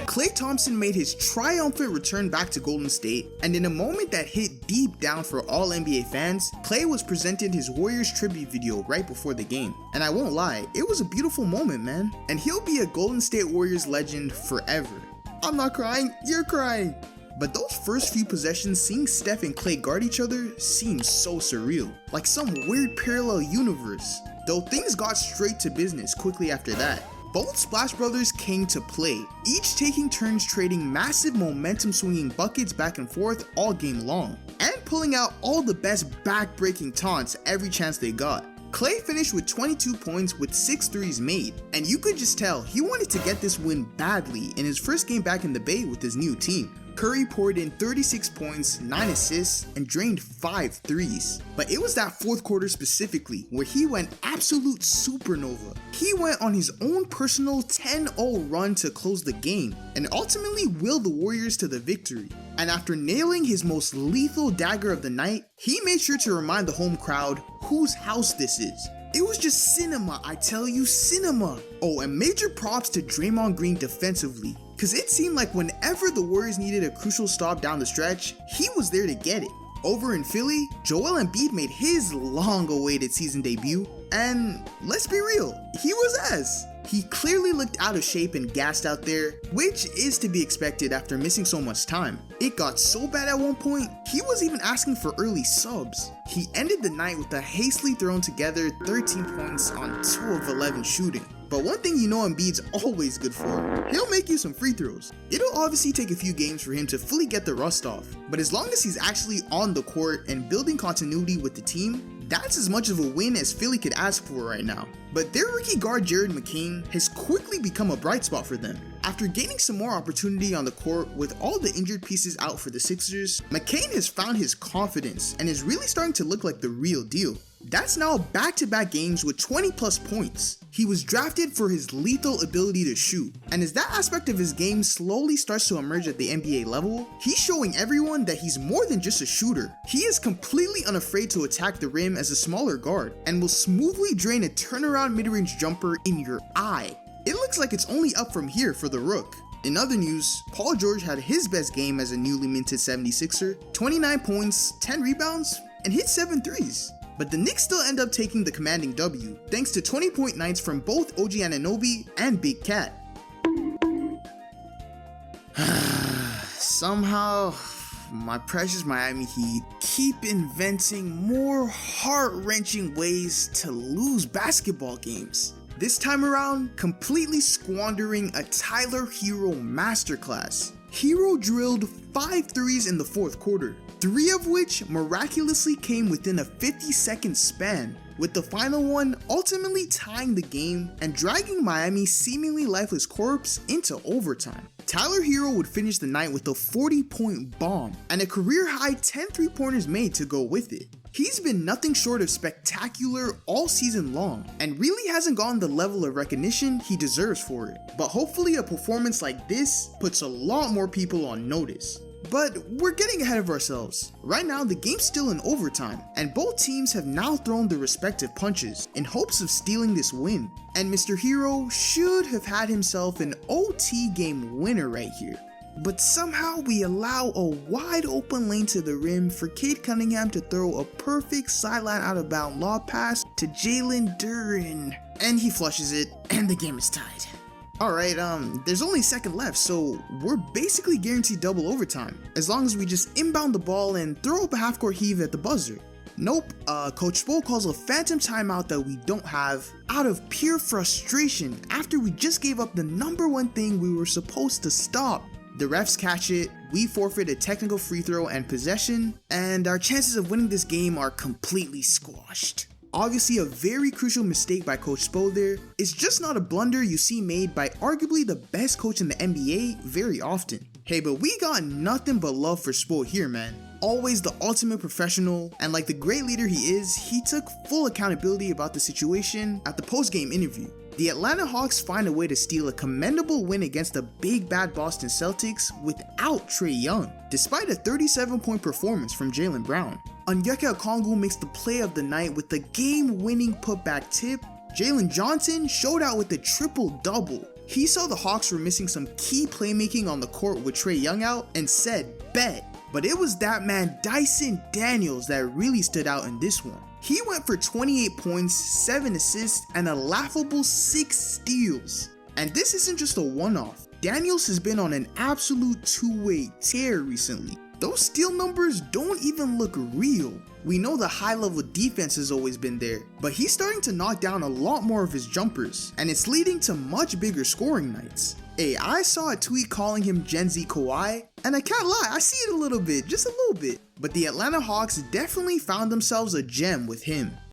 Klay Thompson made his triumphant return back to Golden State, and in a moment that hit deep down for all NBA fans, Klay was presented his Warriors tribute video right before the game. And I won't lie, it was a beautiful moment, man. And he'll be a Golden State Warriors legend forever. I'm not crying, you're crying. But those first few possessions, seeing Steph and Klay guard each other seemed so surreal, like some weird parallel universe. Though things got straight to business quickly after that. Both Splash Brothers came to play, each taking turns trading massive momentum swinging buckets back and forth all game long, and pulling out all the best back-breaking taunts every chance they got. Klay finished with 22 points with 6 threes made, and you could just tell he wanted to get this win badly in his first game back in the Bay with his new team. Curry poured in 36 points, 9 assists, and drained 5 threes. But it was that fourth quarter specifically where he went absolute supernova. He went on his own personal 10-0 run to close the game, and ultimately willed the Warriors to the victory. And after nailing his most lethal dagger of the night, he made sure to remind the home crowd whose house this is. It was just cinema, I tell you, cinema. Oh, and major props to Draymond Green defensively, cause it seemed like whenever the Warriors needed a crucial stop down the stretch, he was there to get it. Over in Philly, Joel Embiid made his long-awaited season debut, and let's be real, he was ass. He clearly looked out of shape and gassed out there, which is to be expected after missing so much time. It got so bad at one point, he was even asking for early subs. He ended the night with a hastily thrown together 13 points on 2 of 11 shooting. But one thing you know Embiid's always good for, he'll make you some free throws. It'll obviously take a few games for him to fully get the rust off, but as long as he's actually on the court and building continuity with the team, that's as much of a win as Philly could ask for right now. But their rookie guard Jared McCain has quickly become a bright spot for them. After gaining some more opportunity on the court with all the injured pieces out for the Sixers, McCain has found his confidence and is really starting to look like the real deal. That's now back-to-back games with 20 plus points. He was drafted for his lethal ability to shoot, and as that aspect of his game slowly starts to emerge at the NBA level, he's showing everyone that he's more than just a shooter. He is completely unafraid to attack the rim as a smaller guard, and will smoothly drain a turnaround mid-range jumper in your eye. It looks like it's only up from here for the Rook. In other news, Paul George had his best game as a newly minted 76er, 29 points, 10 rebounds, and hit 7 threes. But the Knicks still end up taking the commanding W, thanks to 20-point nights from both OG Anunoby and Big Cat. Somehow, my precious Miami Heat keep inventing more heart-wrenching ways to lose basketball games. This time around, completely squandering a Tyler Hero masterclass. Hero drilled 5 threes in the fourth quarter, 3 of which miraculously came within a 50-second span, with the final one ultimately tying the game and dragging Miami's seemingly lifeless corpse into overtime. Tyler Hero would finish the night with a 40-point bomb and a career-high 10 three-pointers made to go with it. He's been nothing short of spectacular all season long and really hasn't gotten the level of recognition he deserves for it. But hopefully a performance like this puts a lot more people on notice. But we're getting ahead of ourselves. Right now the game's still in overtime and both teams have now thrown their respective punches in hopes of stealing this win. And Mr. Hero should have had himself an OT game winner right here. But somehow we allow a wide open lane to the rim for Cade Cunningham to throw a perfect sideline out of bounds lob pass to Jalen Duren. And he flushes it and the game is tied. Alright, there's only a second left, so we're basically guaranteed double overtime, as long as we just inbound the ball and throw up a half-court heave at the buzzer. Nope, Coach Spo calls a phantom timeout that we don't have, out of pure frustration after we just gave up the #1 thing we were supposed to stop. The refs catch it, we forfeit a technical free throw and possession, and our chances of winning this game are completely squashed. Obviously a very crucial mistake by Coach Spo there. It's just not a blunder you see made by arguably the best coach in the NBA very often. Hey, but we got nothing but love for Spo here, man. Always the ultimate professional, and like the great leader he is, he took full accountability about the situation at the post-game interview. The Atlanta Hawks find a way to steal a commendable win against the big bad Boston Celtics without Trae Young, despite a 37-point performance from Jaylen Brown. Onyeka Okongwu makes the play of the night with the game-winning putback tip. Jalen Johnson showed out with a triple-double. He saw the Hawks were missing some key playmaking on the court with Trae Young out and said, bet. But it was that man Dyson Daniels that really stood out in this one. He went for 28 points, 7 assists, and a laughable 6 steals. And this isn't just a one-off. Daniels has been on an absolute two-way tear recently. Those steal numbers don't even look real. We know the high-level defense has always been there, but he's starting to knock down a lot more of his jumpers, and it's leading to much bigger scoring nights. Hey, I saw a tweet calling him Gen Z Kawhi, and I can't lie, I see it a little bit, just a little bit. But the Atlanta Hawks definitely found themselves a gem with him.